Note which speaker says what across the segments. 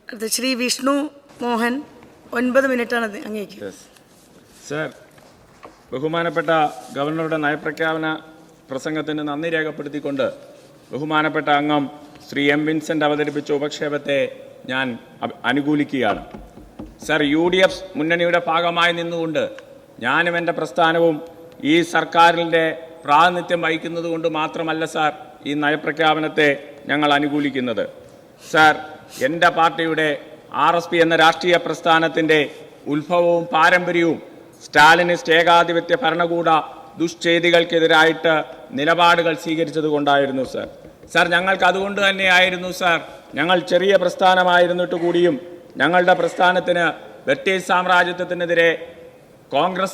Speaker 1: ശ്രീ വിഷ്ണു മോഹൻ 9 മിനിറ്റാണ് അങ്ങേക്ക്.
Speaker 2: സർ, ബഹുമാനപ്പെട്ട ഗവർണറുടെ നയപ്രഖ്യാപന പ്രസംഗത്തിന് നന്ദി രേഖപ്പെടുത്തിക്കൊണ്ട് ബഹുമാനപ്പെട്ട അംഗം ശ്രീ എം വിൻസെൻ്റ് അവതരിപ്പിച്ച ഉപക്ഷേപത്തെ ഞാൻ അനുകൂലിക്കുകയാണ്. സർ, UDF മുന്നണിയുടെ ഭാഗമായി നിന്നുകൊണ്ട് ഞാനും എൻ്റെ പ്രസ്ഥാനവും ഈ സർക്കാരിൻ്റെ പ്രാതിനിധ്യം വഹിക്കുന്നത് കൊണ്ട് മാത്രമല്ല സാർ ഈ നയപ്രഖ്യാപനത്തെ ഞങ്ങൾ അനുകൂലിക്കുന്നത്. സാർ, എൻ്റെ പാർട്ടിയുടെ RSP എന്ന രാഷ്ട്രീയ പ്രസ്ഥാനത്തിൻ്റെ ഉത്ഭവവും പാരമ്പര്യവും സ്റ്റാലിനിസ്റ്റ് ഏകാധിപത്യ ഭരണകൂട ദുഷ്ചെയ്തികൾക്കെതിരായിട്ട് നിലപാടുകൾ സ്വീകരിച്ചത് കൊണ്ടായിരുന്നു സാർ. സാർ, ഞങ്ങൾക്ക് അതുകൊണ്ട് തന്നെയായിരുന്നു സാർ, ഞങ്ങൾ ചെറിയ പ്രസ്ഥാനമായിരുന്നിട്ട് കൂടിയും ഞങ്ങളുടെ പ്രസ്ഥാനത്തിന് ബ്രിട്ടീഷ് സാമ്രാജ്യത്വത്തിനെതിരെ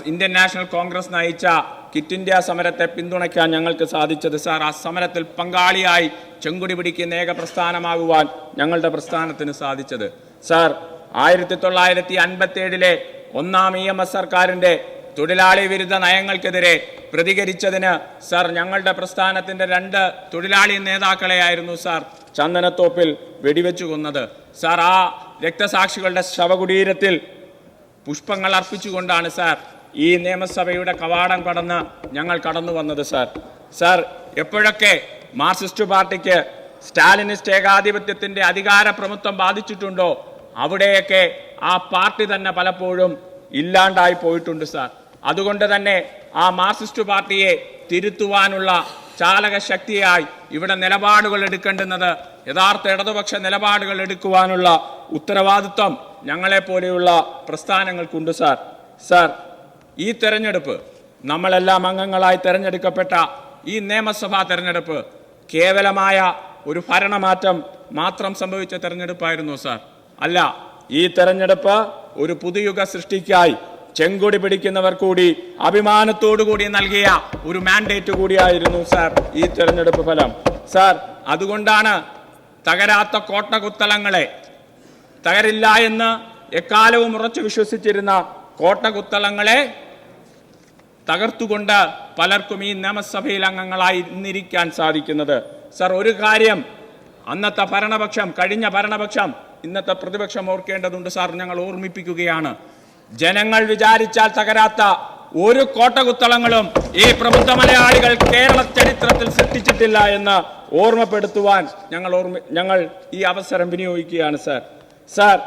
Speaker 2: ഇന്ത്യൻ നാഷണൽ കോൺഗ്രസ് നയിച്ച ക്വിറ്റ് ഇന്ത്യ സമരത്തെ പിന്തുണയ്ക്കാൻ ഞങ്ങൾക്ക് സാധിച്ചത്. സാർ, ആ സമരത്തിൽ പങ്കാളിയായി ചെങ്കൊടി പിടിക്കുന്ന ഏക പ്രസ്ഥാനമാകുവാൻ ഞങ്ങളുടെ പ്രസ്ഥാനത്തിന് സാധിച്ചത്. സാർ, 1957 ഒന്നാം EMS സർക്കാരിൻ്റെ തൊഴിലാളി വിരുദ്ധ നയങ്ങൾക്കെതിരെ പ്രതികരിച്ചതിന് സാർ ഞങ്ങളുടെ പ്രസ്ഥാനത്തിൻ്റെ 2 തൊഴിലാളി നേതാക്കളെയായിരുന്നു സാർ ചന്ദനത്തോപ്പിൽ വെടിവെച്ചു കൊന്നത്. സാർ, ആ രക്തസാക്ഷികളുടെ ശവകുടീരത്തിൽ പുഷ്പങ്ങൾ അർപ്പിച്ചുകൊണ്ടാണ് സാർ ഈ നിയമസഭയുടെ കവാടം കടന്ന് ഞങ്ങൾ കടന്നു വന്നത്. സാർ, എപ്പോഴൊക്കെ മാർക്സിസ്റ്റ് പാർട്ടിക്ക് സ്റ്റാലിനിസ്റ്റ് ഏകാധിപത്യത്തിൻ്റെ അധികാര പ്രമുത്വം ബാധിച്ചിട്ടുണ്ടോ അവിടെയൊക്കെ ആ പാർട്ടി തന്നെ പലപ്പോഴും ഇല്ലാണ്ടായി പോയിട്ടുണ്ട് സാർ. അതുകൊണ്ട് തന്നെ ആ മാർക്സിസ്റ്റ് പാർട്ടിയെ തിരുത്തുവാനുള്ള ചാലക ശക്തിയായി ഇവിടെ നിലപാടുകൾ എടുക്കേണ്ടുന്നത് യഥാർത്ഥ ഇടതുപക്ഷ നിലപാടുകൾ എടുക്കുവാനുള്ള ഉത്തരവാദിത്വം ഞങ്ങളെപ്പോലെയുള്ള പ്രസ്ഥാനങ്ങൾക്കുണ്ട് സാർ. സാർ, ഈ തെരഞ്ഞെടുപ്പ് നമ്മളെല്ലാം അംഗങ്ങളായി തെരഞ്ഞെടുക്കപ്പെട്ട ഈ നിയമസഭാ തെരഞ്ഞെടുപ്പ് കേവലമായ ഒരു ഭരണമാറ്റം മാത്രം സംഭവിച്ച തെരഞ്ഞെടുപ്പായിരുന്നു സാർ. അല്ല, ഈ തെരഞ്ഞെടുപ്പ് ഒരു പുതുയുഗ സൃഷ്ടിക്കായി ചെങ്കൊടി പിടിക്കുന്നവർ കൂടി അഭിമാനത്തോടു കൂടി നൽകിയ ഒരു മാൻഡേറ്റ് കൂടിയായിരുന്നു സാർ ഈ തെരഞ്ഞെടുപ്പ് ഫലം. സാർ, അതുകൊണ്ടാണ് തകരാത്ത കോട്ടകുത്തളങ്ങളെ, തകരില്ല എന്ന് എക്കാലവും ഉറച്ചു വിശ്വസിച്ചിരുന്ന കോട്ടകുത്തളങ്ങളെ തകർത്തുകൊണ്ട് പലർക്കും ഈ നിയമസഭയിൽ അംഗങ്ങളായി ഇന്നിരിക്കാൻ സാധിക്കുന്നത്. സാർ, ഒരു കാര്യം അന്നത്തെ ഭരണപക്ഷം, കഴിഞ്ഞ ഭരണപക്ഷം, ഇന്നത്തെ പ്രതിപക്ഷം ഓർക്കേണ്ടതുണ്ട് സാർ. ഞങ്ങൾ ഓർമ്മിപ്പിക്കുകയാണ്, ജനങ്ങൾ വിചാരിച്ചാൽ തകരാത്ത ഒരു കോട്ടകുത്തളങ്ങളും ഈ പ്രബുദ്ധ മലയാളികൾ കേരള ചരിത്രത്തിൽ സൃഷ്ടിച്ചിട്ടില്ല എന്ന് ഓർമ്മപ്പെടുത്തുവാൻ ഞങ്ങൾ ഈ അവസരം വിനിയോഗിക്കുകയാണ് സാർ. സാർ,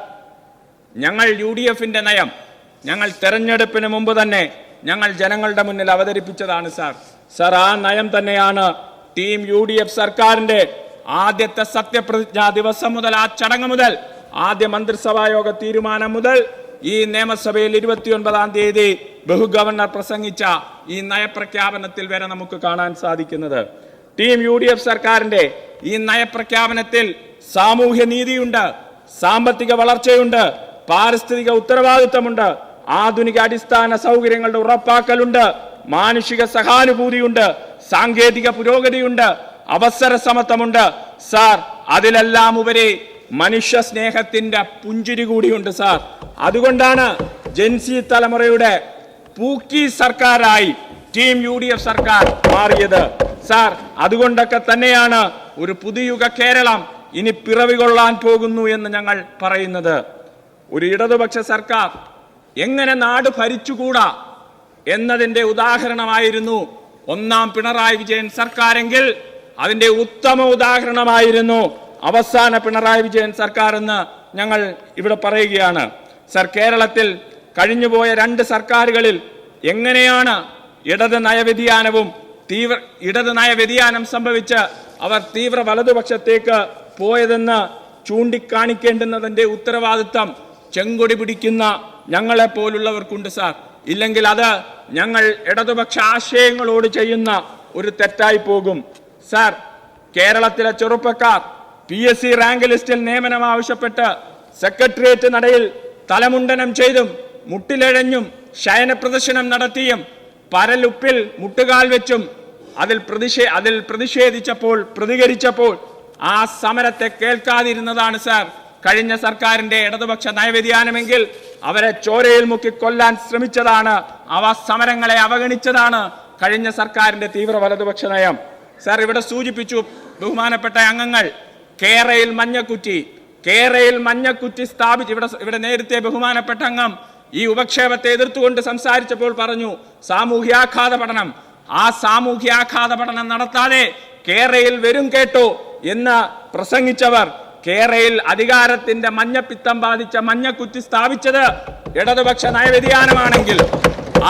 Speaker 2: ഞങ്ങൾ UDFന്റെ നയം ഞങ്ങൾ തെരഞ്ഞെടുപ്പിന് മുമ്പ് തന്നെ ഞങ്ങൾ ജനങ്ങളുടെ മുന്നിൽ അവതരിപ്പിച്ചതാണ് സാർ. സാർ, ആ നയം തന്നെയാണ് ടീം UDF സർക്കാരിന്റെ ആദ്യത്തെ സത്യപ്രതിജ്ഞാ ദിവസം മുതൽ, ആ ചടങ്ങ് മുതൽ, ആദ്യ മന്ത്രിസഭാ യോഗ തീരുമാനം മുതൽ ഈ നിയമസഭയിൽ 29-ാം തീയതി ബഹുഗവർണർ പ്രസംഗിച്ച ഈ നയപ്രഖ്യാപനത്തിൽ വരെ നമുക്ക് കാണാൻ സാധിക്കുന്നത്. ടീം UDF സർക്കാരിന്റെ ഈ നയപ്രഖ്യാപനത്തിൽ സാമൂഹ്യ നീതിയുണ്ട്, സാമ്പത്തിക വളർച്ചയുണ്ട്, പാരിസ്ഥിതിക ഉത്തരവാദിത്തമുണ്ട്, ആധുനിക അടിസ്ഥാന സൗകര്യങ്ങളുടെ ഉറപ്പാക്കലുണ്ട്, മാനുഷിക സഹാനുഭൂതിയുണ്ട്, സാങ്കേതിക പുരോഗതിയുണ്ട്, അവസര സമത്വമുണ്ട്. സാർ, അതിലെല്ലാം ഉപരി മനുഷ്യ സ്നേഹത്തിന്റെ പുഞ്ചിരി കൂടിയുണ്ട് സാർ. അതുകൊണ്ടാണ് ജെൻസി തലമുറയുടെ പൂക്കി സർക്കാരായി ടീം UDF സർക്കാർ മാറിയത്. സാർ, അതുകൊണ്ടൊക്കെ തന്നെയാണ് ഒരു പുതുയുഗ കേരളം ഇനി പിറവികൊള്ളാൻ പോകുന്നു എന്ന് ഞങ്ങൾ പറയുന്നത്. ഒരു ഇടതുപക്ഷ സർക്കാർ എങ്ങനെ നാട് ഭരിച്ചുകൂടാ എന്നതിൻ്റെ ഉദാഹരണമായിരുന്നു ഒന്നാം പിണറായി വിജയൻ സർക്കാരെങ്കിൽ അതിൻ്റെ ഉത്തമ ഉദാഹരണമായിരുന്നു അവസാന പിണറായി വിജയൻ സർക്കാർ എന്ന് ഞങ്ങൾ ഇവിടെ പറയുകയാണ്. സർ, കേരളത്തിൽ കഴിഞ്ഞുപോയ 2 സർക്കാരുകളിൽ എങ്ങനെയാണ് ഇടത് നയവ്യതിയാനം സംഭവിച്ച് അവർ തീവ്ര വലതുപക്ഷത്തേക്ക് പോയതെന്ന് ചൂണ്ടിക്കാണിക്കേണ്ടുന്നതിൻ്റെ ഉത്തരവാദിത്വം ചെങ്കൊടി പിടിക്കുന്ന ഞങ്ങളെപ്പോലുള്ളവർക്കുണ്ട് സാർ. ഇല്ലെങ്കിൽ അത് ഞങ്ങൾ ഇടതുപക്ഷ ആശയങ്ങളോട് ചെയ്യുന്ന ഒരു തെറ്റായി പോകും. സാർ, കേരളത്തിലെ ചെറുപ്പക്കാർ PSC റാങ്ക് ലിസ്റ്റിൽ നിയമനം ആവശ്യപ്പെട്ട് സെക്രട്ടേറിയറ്റ് നടയിൽ തലമുണ്ടനം ചെയ്തും മുട്ടിലഴഞ്ഞും ശയന പ്രദർശനം നടത്തിയും പരലുപ്പിൽ മുട്ടുകാൽ വെച്ചും അതിൽ പ്രതികരിച്ചപ്പോൾ ആ സമരത്തെ കേൾക്കാതിരുന്നതാണ് സാർ കഴിഞ്ഞ സർക്കാരിന്റെ ഇടതുപക്ഷ നയവ്യതിയാനമെങ്കിൽ അവരെ ചോരയിൽ മുക്കി കൊല്ലാൻ ശ്രമിച്ചതാണ്, അവ സമരങ്ങളെ അവഗണിച്ചതാണ് കഴിഞ്ഞ സർക്കാരിന്റെ തീവ്ര വലതുപക്ഷ നയം. സാർ, ഇവിടെ സൂചിപ്പിച്ചു ബഹുമാനപ്പെട്ട അംഗങ്ങൾ, കേരയിൽ മഞ്ഞക്കുറ്റി, കേരളയിൽ മഞ്ഞക്കുറ്റി സ്ഥാപിച്ച് ഇവിടെ നേരത്തെ ബഹുമാനപ്പെട്ട അംഗം ഈ ഉപക്ഷേപത്തെ എതിർത്തുകൊണ്ട് സംസാരിച്ചപ്പോൾ പറഞ്ഞു സാമൂഹ്യാഘാത പഠനം. ആ സാമൂഹ്യാഘാത പഠനം നടത്താതെ കേരളയിൽ വരും കേട്ടോ എന്ന് പ്രസംഗിച്ചവർ കേരളയിൽ അധികാരത്തിന്റെ മഞ്ഞപ്പിത്തം ബാധിച്ച മഞ്ഞക്കുറ്റി സ്ഥാപിച്ചത് ഇടതുപക്ഷ നയവ്യതിയാനമാണെങ്കിൽ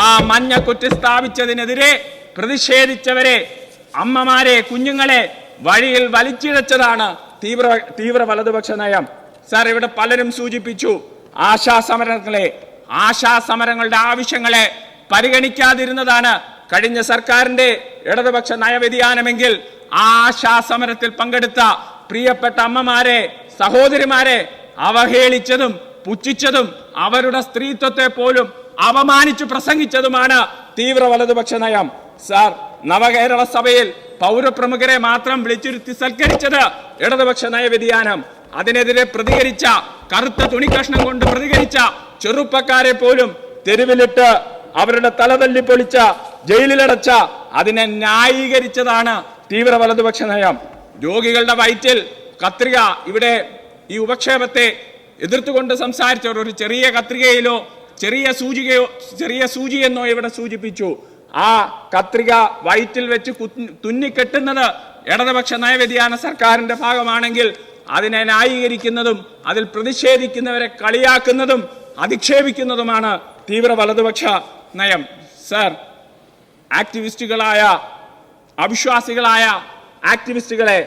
Speaker 2: ആ മഞ്ഞക്കുറ്റി സ്ഥാപിച്ചതിനെതിരെ പ്രതിഷേധിച്ചവരെ, അമ്മമാരെ, കുഞ്ഞുങ്ങളെ വഴിയിൽ വലിച്ചിഴച്ചതാണ് തീവ്ര വലതുപക്ഷ നയം. സാർ, ഇവിടെ പലരും സൂചിപ്പിച്ചു ആശാസമരങ്ങളുടെ ആവശ്യങ്ങളെ പരിഗണിക്കാതിരുന്നതാണ് കഴിഞ്ഞ സർക്കാരിന്റെ ഇടതുപക്ഷ നയവ്യതിയാനമെങ്കിൽ ആ ആശാസമരത്തിൽ പങ്കെടുത്ത പ്രിയപ്പെട്ട അമ്മമാരെ, സഹോദരിമാരെ അവഹേളിച്ചതും പുച്ഛിച്ചതും അവരുടെ സ്ത്രീത്വത്തെ പോലും അപമാനിച്ചു പ്രസംഗിച്ചതുമാണ് തീവ്ര വലതുപക്ഷ നയം. സാർ, നവകേരള സഭയിൽ പൗരപ്രമുഖരെ മാത്രം വിളിച്ചിരുത്തി സൽക്കരിച്ചത് ഇടതുപക്ഷ നയവ്യതിയാനം. അതിനെതിരെ പ്രതികരിച്ച, കറുത്ത തുണിക്കഷ്ണം കൊണ്ട് പ്രതികരിച്ച ചെറുപ്പക്കാരെ പോലും തെരുവിലിട്ട് അവരുടെ തലതല്ലി പൊളിച്ച, ജയിലിലടച്ച, അതിനെ ന്യായീകരിച്ചതാണ് തീവ്ര വലതുപക്ഷ നയം. രോഗികളുടെ വയറ്റിൽ കത്രിക, ഇവിടെ ഈ ഉപക്ഷേപത്തെ എതിർത്തുകൊണ്ട് സംസാരിച്ചവർ ഒരു ചെറിയ കത്രികയിലോ ചെറിയ സൂചിയെന്നോ ഇവിടെ സൂചിപ്പിച്ചു. ആ കത്രിക വയറ്റിൽ വെച്ച് തുന്നിക്കെട്ടുന്നത് ഇടതുപക്ഷ നയവ്യതിയാന സർക്കാരിന്റെ ഭാഗമാണെങ്കിൽ അതിനെ ന്യായീകരിക്കുന്നതും അതിൽ പ്രതിഷേധിക്കുന്നവരെ കളിയാക്കുന്നതും അധിക്ഷേപിക്കുന്നതുമാണ് തീവ്ര വലതുപക്ഷ നയം. സർ, ആക്ടിവിസ്റ്റുകളായ, അവിശ്വാസികളായ ആക്ടിവിസ്റ്റുകളെ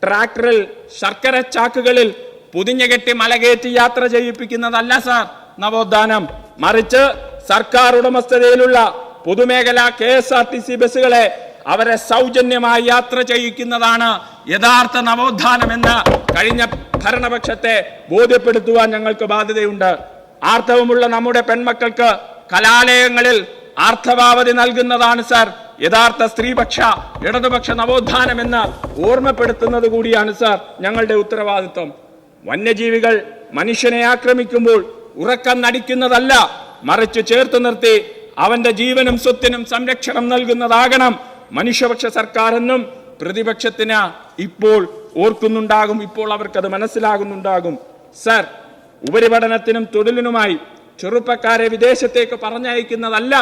Speaker 2: ട്രാക്ടറിൽ ശർക്കര ചാക്കുകളിൽ പൊതിഞ്ഞുകെട്ടി മലകയറ്റി യാത്ര ചെയ്യിപ്പിക്കുന്നതല്ല സാർ നവോത്ഥാനം. മറിച്ച് സർക്കാർ ഉടമസ്ഥതയിലുള്ള പൊതുമേഖലാ KSRTC ബസ്സുകളെ അവരെ സൗജന്യമായി യാത്ര ചെയ്യിക്കുന്നതാണ് യഥാർത്ഥ നവോത്ഥാനമെന്ന് കഴിഞ്ഞ ഭരണപക്ഷത്തെ ബോധ്യപ്പെടുത്തുവാൻ ഞങ്ങൾക്ക് ബാധ്യതയുണ്ട്. ആർത്തവമുള്ള നമ്മുടെ പെൺമക്കൾക്ക് കലാലയങ്ങളിൽ ആർത്തവാവധി നൽകുന്നതാണ് സാർ യഥാർത്ഥ സ്ത്രീപക്ഷ ഇടതുപക്ഷ നവോത്ഥാനമെന്ന് ഓർമ്മപ്പെടുത്തുന്നത് കൂടിയാണ് സാർ ഞങ്ങളുടെ ഉത്തരവാദിത്വം. വന്യജീവികൾ മനുഷ്യനെ ആക്രമിക്കുമ്പോൾ ഉറക്കം നടിക്കുന്നതല്ല, മറിച്ച് ചേർത്ത് നിർത്തി അവന്റെ ജീവനും സ്വത്തിനും സംരക്ഷണം നൽകുന്നതാകണം മനുഷ്യപക്ഷ സർക്കാരെന്നും പ്രതിപക്ഷത്തിന് ഇപ്പോൾ ഓർക്കുന്നുണ്ടാകും, ഇപ്പോൾ അവർക്കത് മനസ്സിലാകുന്നുണ്ടാകും. സർ, ഉപരിപഠനത്തിനും തൊഴിലിനുമായി ചെറുപ്പക്കാരെ വിദേശത്തേക്ക് പറഞ്ഞയക്കുന്നതല്ല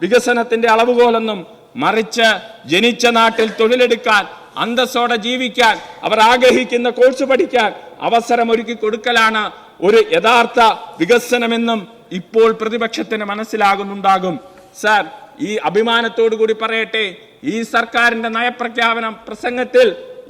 Speaker 2: വികസനത്തിന്റെ അളവുകോലെന്നും, മറിച്ച് ജനിച്ച നാട്ടിൽ തൊഴിലെടുക്കാൻ, അന്തസ്സോടെ ജീവിക്കാൻ, അവർ ആഗ്രഹിക്കുന്ന കോഴ്സ് പഠിക്കാൻ അവസരം ഒരുക്കി കൊടുക്കലാണ് ഒരു യഥാർത്ഥ വികസനമെന്നും ഇപ്പോൾ പ്രതിപക്ഷത്തിന് മനസ്സിലാകുന്നുണ്ടാകും. സർ, ഈ അഭിമാനത്തോടു കൂടി പറയട്ടെ, ഈ സർക്കാരിന്റെ നയപ്രഖ്യാപനം പ്രസംഗത്തിൽ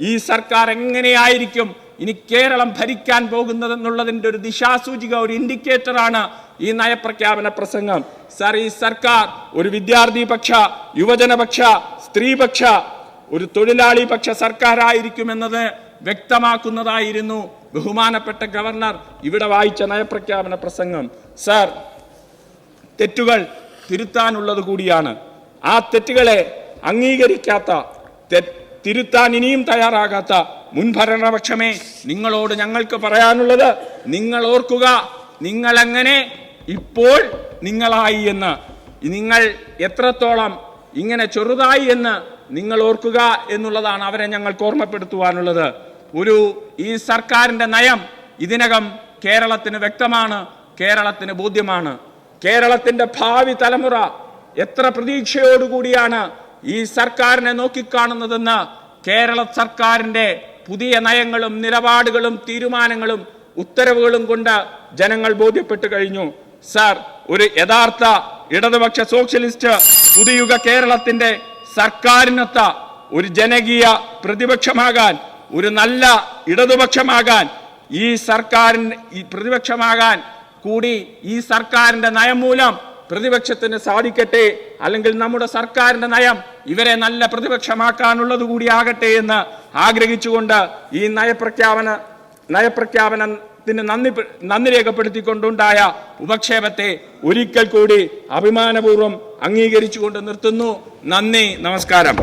Speaker 2: ഈ സർക്കാർ എങ്ങനെയായിരിക്കും ഇനി കേരളം ഭരിക്കാൻ പോകുന്നതെന്നുള്ളതിന്റെ ഒരു ദിശാസൂചിക, ഒരു ഇൻഡിക്കേറ്ററാണ് ഈ നയപ്രഖ്യാപന പ്രസംഗം. സർ, ഈ സർക്കാർ ഒരു വിദ്യാർത്ഥി പക്ഷ, യുവജനപക്ഷ, സ്ത്രീപക്ഷ, ഒരു തൊഴിലാളി പക്ഷ സർക്കാരായിരിക്കുമെന്നത് വ്യക്തമാക്കുന്നതായിരുന്നു ബഹുമാനപ്പെട്ട ഗവർണർ ഇവിടെ വായിച്ച നയപ്രഖ്യാപന പ്രസംഗം. സർ, തെറ്റുകൾ തിരുത്താനുള്ളത് കൂടിയാണ്. ആ തെറ്റുകളെ അംഗീകരിക്കാത്ത, തിരുത്താൻ ഇനിയും തയ്യാറാകാത്ത മുൻഭരണപക്ഷമേ നിങ്ങളോട് ഞങ്ങൾക്ക് പറയാനുള്ളത്, നിങ്ങൾ ഓർക്കുക, നിങ്ങളെങ്ങനെ ഇപ്പോൾ നിങ്ങളായി എന്ന്, നിങ്ങൾ എത്രത്തോളം ഇങ്ങനെ ചെറുതായി എന്ന് നിങ്ങൾ ഓർക്കുക എന്നുള്ളതാണ് അവരെ ഞങ്ങൾക്ക് ഓർമ്മപ്പെടുത്തുവാനുള്ളത്. ഈ സർക്കാരിന്റെ നയം ഇതിനകം കേരളത്തിന് വ്യക്തമാണ്, കേരളത്തിന് ബോധ്യമാണ്. കേരളത്തിന്റെ ഭാവി തലമുറ എത്ര പ്രതീക്ഷയോടുകൂടിയാണ് ഈ സർക്കാരിനെ നോക്കിക്കാണുന്നതെന്ന് കേരള സർക്കാരിന്റെ പുതിയ നയങ്ങളും നിലപാടുകളും തീരുമാനങ്ങളും ഉത്തരവുകളും കൊണ്ട് ജനങ്ങൾ ബോധ്യപ്പെട്ടു കഴിഞ്ഞു. സർ, ഒരു യഥാർത്ഥ ഇടതുപക്ഷ സോഷ്യലിസ്റ്റ് പുതുയുഗ കേരളത്തിന്റെ സർക്കാരിനൊത്ത ഒരു ജനകീയ പ്രതിപക്ഷമാകാൻ, ഒരു നല്ല ഇടതുപക്ഷമാകാൻ, ഈ സർക്കാരിന് പ്രതിപക്ഷമാകാൻ കൂടി ഈ സർക്കാരിന്റെ നയം മൂലം പ്രതിപക്ഷത്തിന് സാധിക്കട്ടെ. അല്ലെങ്കിൽ നമ്മുടെ സർക്കാരിന്റെ നയം ഇവരെ നല്ല പ്രതിപക്ഷമാക്കാനുള്ളത് കൂടി ആകട്ടെ എന്ന് ആഗ്രഹിച്ചുകൊണ്ട് ഈ നയപ്രഖ്യാപനത്തിന് നന്ദി രേഖപ്പെടുത്തിക്കൊണ്ടുണ്ടായ ഉപക്ഷേപത്തെ ഒരിക്കൽ കൂടി അഭിമാനപൂർവ്വം അംഗീകരിച്ചുകൊണ്ട് നിർത്തുന്നു. നന്ദി, നമസ്കാരം.